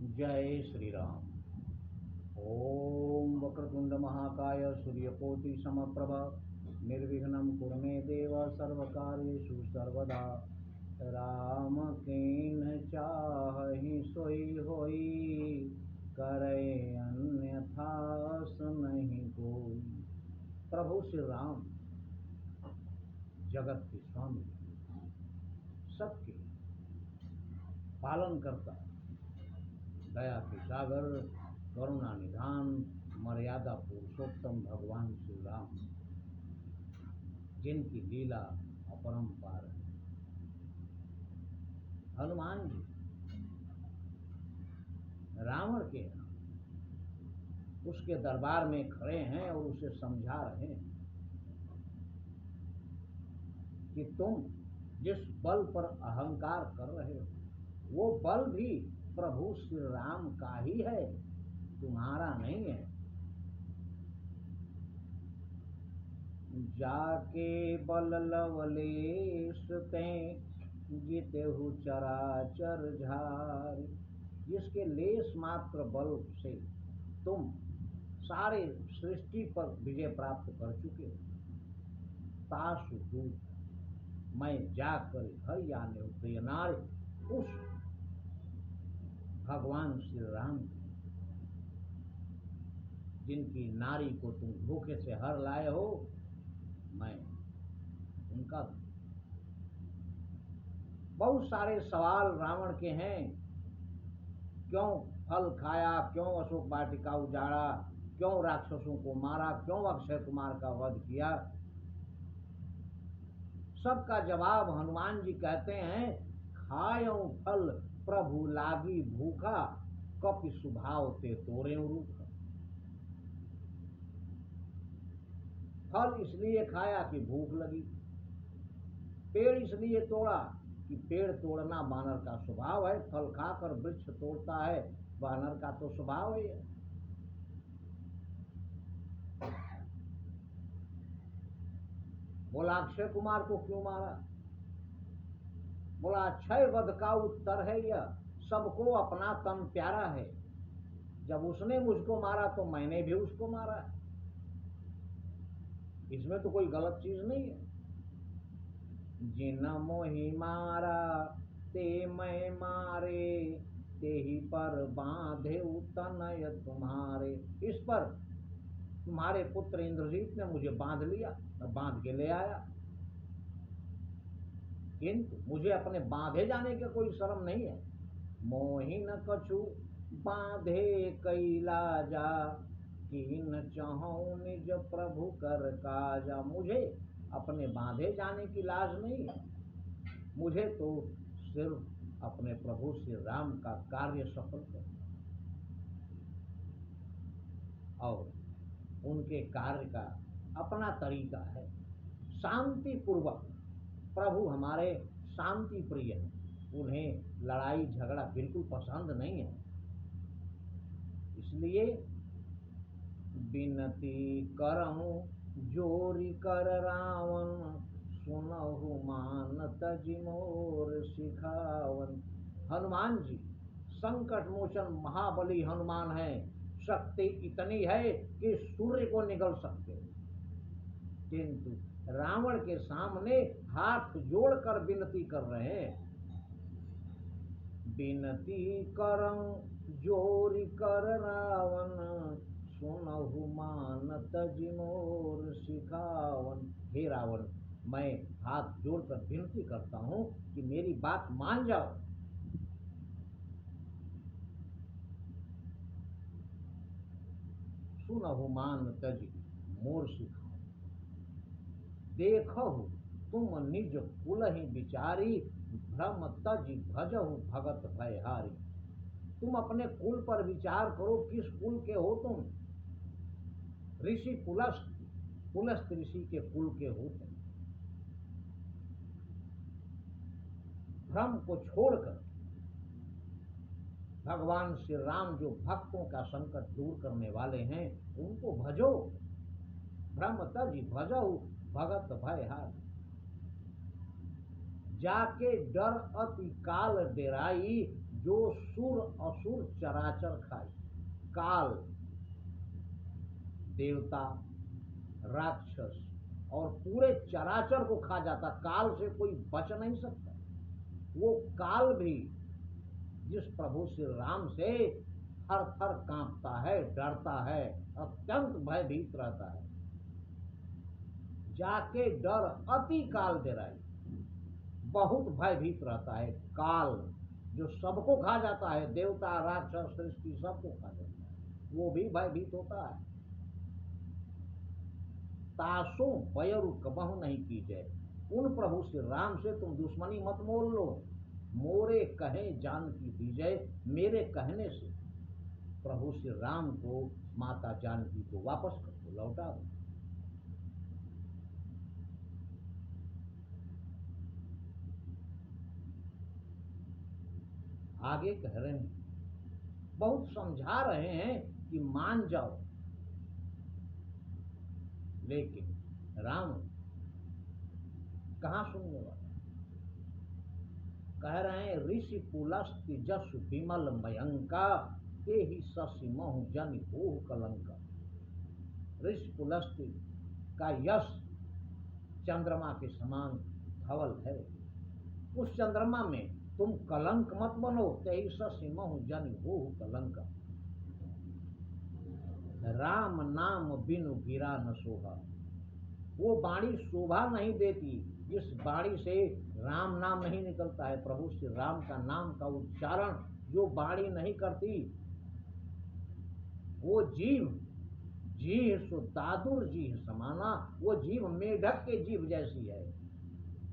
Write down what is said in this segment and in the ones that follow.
जय श्री राम। ओम वक्रतुंड महाकाय सूर्यकोटि समप्रभ निर्विघ्नं कुरु मे देव सर्वकार्येषु सर्वदा। राम कीन चाहि सोई होई, करे अन्यथा नहीं कोई। प्रभु श्री राम जगत के स्वामी, सबके पालन करता, दया के सागर, करुणा निधान, मर्यादा पुरुषोत्तम भगवान श्री राम, जिनकी लीला अपरंपार है। हनुमान जी रावण के उसके दरबार में खड़े हैं और उसे समझा रहे हैं कि तुम जिस बल पर अहंकार कर रहे हो, वो बल भी प्रभु श्री राम का ही है, तुम्हारा नहीं है। जाके बल लवलेश ते जितेहु चराचर झार। जिसके लेस मात्र बल से तुम सारे सृष्टि पर विजय प्राप्त कर चुके हो, तासु दूत मैं जाकर घर आने हो प्रिय नारी। उस भगवान श्री राम जिनकी नारी को तुम धोखे से हर लाए हो, मैं उनका। बहुत सारे सवाल रावण के हैं। क्यों फल खाया, क्यों अशोक वाटिका उजाड़ा, क्यों राक्षसों को मारा, क्यों अक्षय कुमार का वध किया। सबका जवाब हनुमान जी कहते हैं, खायो फल प्रभु लागी भूखा, कपि स्वभाव ते तोरे रूखा। फल इसलिए खाया कि भूख लगी, पेड़ इसलिए तोड़ा कि पेड़ तोड़ना बानर का स्वभाव है। फल खाकर वृक्ष तोड़ता है, बानर का तो स्वभाव है। बोला अक्षय कुमार को क्यों मारा? बोला अक्षय वध का उत्तर है यह, सबको अपना तन प्यारा है। जब उसने मुझको मारा तो मैंने भी उसको मारा। इसमें तो कोई गलत चीज नहीं है। जिन मोहि मारा ते मैं मारे, ते ही पर बांधे तनय तुम्हारे। इस पर तुम्हारे पुत्र इंद्रजीत ने मुझे बांध लिया, मैं बांध के ले आया। किंतु मुझे अपने बांधे जाने का कोई शर्म नहीं है। मोहि न कछु बांधे कैला जा, कि न चाहूं निज प्रभु कर काजा। मुझे अपने बांधे जाने की लाज नहीं है। मुझे तो सिर्फ अपने प्रभु श्री राम का कार्य सफल करना और उनके कार्य का अपना तरीका है। शांति पूर्वक, प्रभु हमारे शांति प्रिय हैं, उन्हें लड़ाई झगड़ा बिल्कुल पसंद नहीं है। इसलिए बिनती करहूं जोरी कर रावण, सुनहु मान तज मोर सिखावन। हनुमान जी संकट मोचन महाबली हनुमान है। शक्ति इतनी है कि सूर्य को निगल सकते, किंतु रावण के सामने हाथ जोड़कर विनती कर रहे हैं। बिनती करं जोरी कर रावण, सुनहु मान तज मोर सिखावन। हे रावण, मैं हाथ जोड़कर विनती करता हूं कि मेरी बात मान जाओ। सुनहु मान तज मोर सिखावन। देखहु तुम निज कुलहि विचारी, भ्रम तज भजहु भगत भयहारी। तुम अपने कुल पर विचार करो, किस कुल के हो तुम? ऋषि पुलस्त, पुलस्त ऋषि के कुल के हो तुम। भ्रम को छोड़कर भगवान श्री राम जो भक्तों का संकट दूर करने वाले हैं, उनको भजो। भ्रम तज भजहु भगत भयहारी। जाके डर अति काल डेराई, जो सुर असुर चराचर खाए, काल देवता राक्षस और पूरे चराचर को खा जाता, काल से कोई बच नहीं सकता। वो काल भी जिस प्रभु श्री राम से थर थर कांपता है, डरता है, अत्यंत भयभीत रहता है। जाके डर अति काल डेराई, बहुत भयभीत रहता है। काल जो सबको खा जाता है, देवता राक्षस सृष्टि सबको खा जाता है, वो भी भयभीत होता है। तासो बयरु कबहु नहीं कीजिए, उन प्रभु श्री राम से तुम दुश्मनी मत मोल लो। मोरे कहे जानकी दीजिए, मेरे कहने से प्रभु श्री राम को माता जानकी को वापस कर दो, लौटा दो। आगे कह रहे हैं, बहुत समझा रहे हैं कि मान जाओ, लेकिन राम कहां सुनने वाला। कह रहे हैं, ऋषि पुलस्ति जसु विमल मयंका, ते ही शशि महु जन हो कलंका। ऋषि पुलस्ति का यश चंद्रमा के समान धवल है, उस चंद्रमा में तुम कलंक मत बनो। ते ही शशि महु जन हो कलंका। राम नाम बिनु गिरा न शोभा, वो वाणी शोभा नहीं देती जिस वाणी से राम नाम नहीं निकलता है। प्रभु श्री राम का नाम का उच्चारण जो वाणी नहीं करती, वो जीव जीह सो दादुर जीह समाना, वो जीव मेढक के जीव जैसी है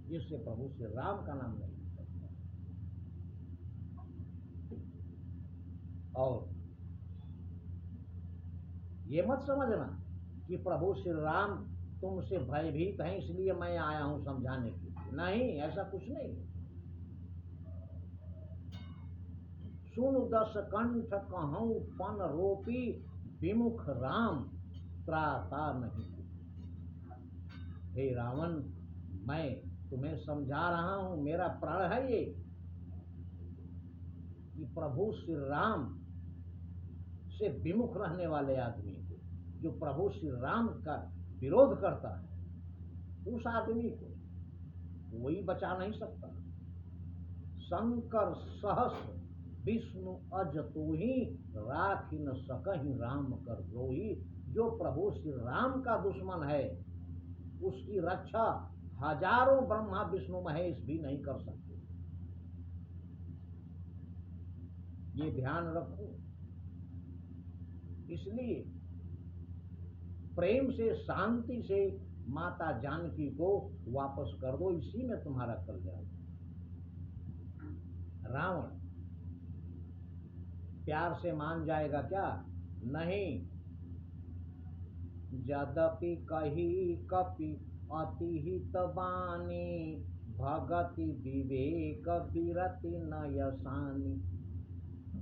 जिससे प्रभु श्री राम का नाम नहीं निकलता। और ये मत समझना कि प्रभु श्री राम तुमसे भयभीत हैं इसलिए मैं आया हूं समझाने के लिए, नहीं, ऐसा कुछ नहीं। सुन दस कंठ कहूं पन रोपी, विमुख राम त्राता नहीं। हे रावण, मैं तुम्हें समझा रहा हूं, मेरा प्रण है ये कि प्रभु श्री राम से विमुख रहने वाले आदमी को, जो प्रभु श्री राम का विरोध करता है, उस आदमी को कोई बचा नहीं सकता। शंकर सहस विष्णु अज तो ही, राखी न सकहि राम कर द्रोही। जो प्रभु श्री राम का दुश्मन है, उसकी रक्षा हजारों ब्रह्मा विष्णु महेश भी नहीं कर सकते। ये ध्यान रखो। इसलिए प्रेम से, शांति से माता जानकी को वापस कर दो, इसी में तुम्हारा कल्याण। रावण प्यार से मान जाएगा क्या? नहीं। यद्यपि कही कपि अति हित बानी, भगति विवेक विरति न यसानी।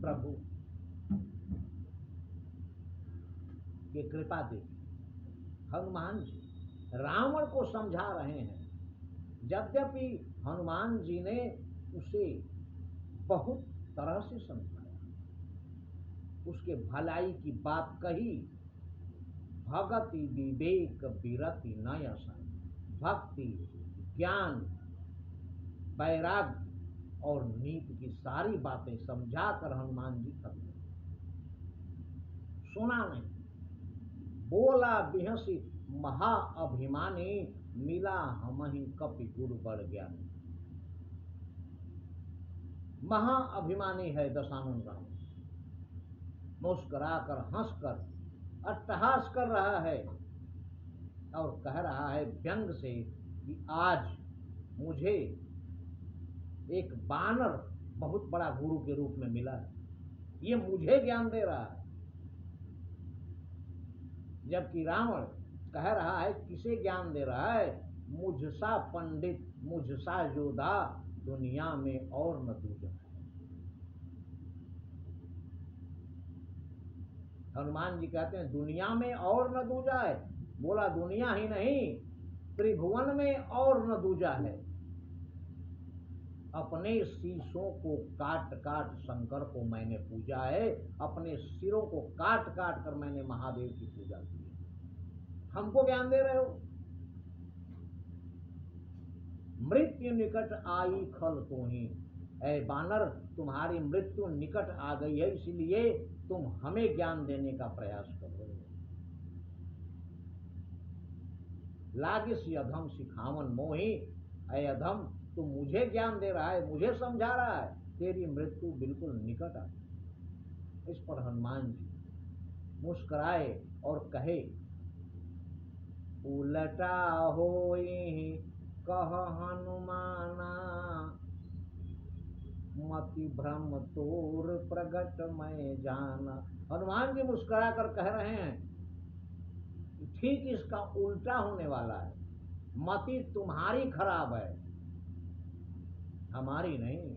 प्रभु की कृपा देखिए, हनुमान जी रावण को समझा रहे हैं। यद्यपि हनुमान जी ने उसे बहुत तरह से समझाया, उसके भलाई की बात कही। भगति विवेक विरति न यसानी, भक्ति, ज्ञान, वैराग्य और नीति की सारी बातें समझाकर हनुमान जी कर सुना नहीं। बोला बिहसी महा अभिमानी, मिला हमहि कपि गुरु बड़ ज्ञानी। महा अभिमानी है दशानन राम, मुस्कुराकर हंसकर अट्टहास कर रहा है और कह रहा है व्यंग से कि आज मुझे एक बानर बहुत बड़ा गुरु के रूप में मिला है, ये मुझे ज्ञान दे रहा है। जबकि रावण कह रहा है किसे ज्ञान दे रहा है? मुझसा पंडित, मुझसा योद्धा, दुनिया में और न दूजा है। हनुमान जी कहते हैं दुनिया में और न दूजा है। बोला दुनिया ही नहीं, त्रिभुवन में और न दूजा है। अपने शीशों को काट काट शंकर को मैंने पूजा है, अपने सिरों को काट काट कर मैंने महादेव की पूजा की है। हमको ज्ञान दे रहे हो। मृत्यु निकट आई खल तो ही, ऐ बानर तुम्हारी मृत्यु निकट आ गई है, इसलिए तुम हमें ज्ञान देने का प्रयास कर रहे हो। लागिस अधम सिखावन मोही, ऐ अधम तू मुझे ज्ञान दे रहा है, मुझे समझा रहा है, तेरी मृत्यु बिल्कुल निकट आ गई। इस पर हनुमान जी मुस्कुराए और कहे, उलटा होई कह हनुमाना, मति भ्रम तोर प्रगट मैं जाना। हनुमान जी मुस्कुरा कर कह रहे हैं, ठीक इसका उल्टा होने वाला है। मति तुम्हारी खराब है, हमारी नहीं।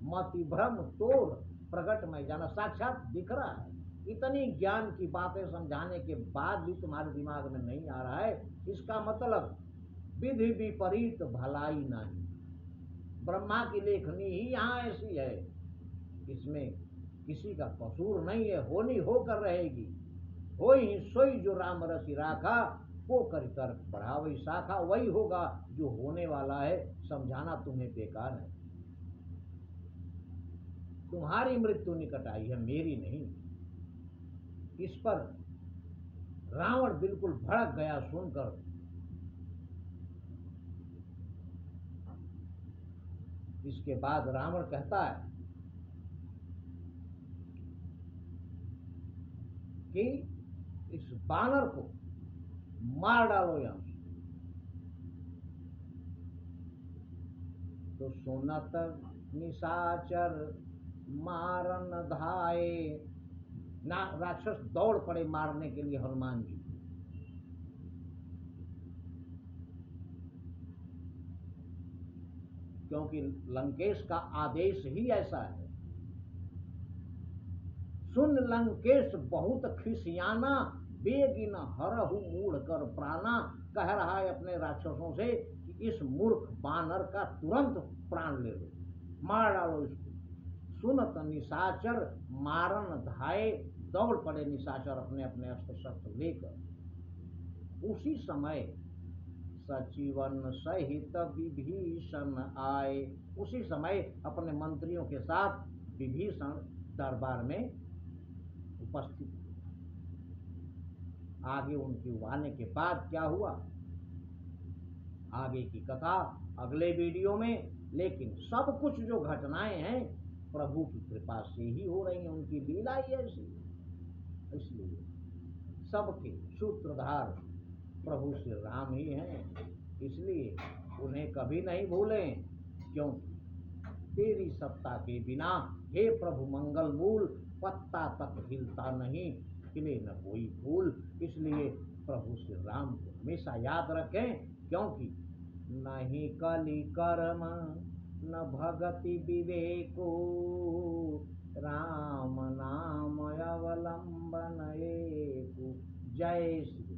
मति भ्रम तोर प्रगट में जाना, साक्षात दिख रहा है। इतनी ज्ञान की बातें समझाने के बाद भी तुम्हारे दिमाग में नहीं आ रहा है, इसका मतलब विधि विपरीत भलाई नहीं। ब्रह्मा की लेखनी ही यहाँ ऐसी है, इसमें किसी का कसूर नहीं है, होनी होकर रहेगी। हो ही सोई जो राम रसी राखा, वो कर तर्क बढ़ावई शाखा। वही होगा जो होने वाला है, समझाना तुम्हें बेकार है। तुम्हारी मृत्यु निकट आई है, मेरी नहीं। इस पर रावण बिल्कुल भड़क गया सुनकर। इसके बाद रावण कहता है कि इस बानर को मार डालो यहां से। तो सुनत निशाचर मारन धाये, ना राक्षस दौड़ पड़े मारने के लिए हनुमान जी। क्योंकि लंकेश का आदेश ही ऐसा है। सुन लंकेश बहुत खिसियाना, बेगिन हरहु मूढ़ कर प्राणा। कह रहा है अपने राक्षसों से कि इस मूर्ख बानर का तुरंत प्राण ले लो, मार डालो इसको। सुनत निशाचर मारन धाये, दौड़ पड़े निशाचर अपने अपने अस्त्र शस्त्र लेकर। उसी समय सचिवन सहित विभीषण आए। उसी समय अपने मंत्रियों के साथ विभीषण दरबार में उपस्थित हुए। आगे उनके आने के बाद क्या हुआ, आगे की कथा अगले वीडियो में। लेकिन सब कुछ जो घटनाएं हैं प्रभु की कृपा से ही हो रही हैं, उनकी लीला ही ऐसी। इसलिए सबके सूत्रधार प्रभु श्री राम ही हैं, इसलिए उन्हें कभी नहीं भूलें। क्योंकि तेरी सत्ता के बिना हे प्रभु मंगल मूल, पत्ता तक हिलता नहीं, खिले न कोई फूल। इसलिए प्रभु श्री राम को हमेशा याद रखें। क्योंकि नहीं कलि कर्म न भगति विवेको, राम नाम अवलंबन एको। जय श्री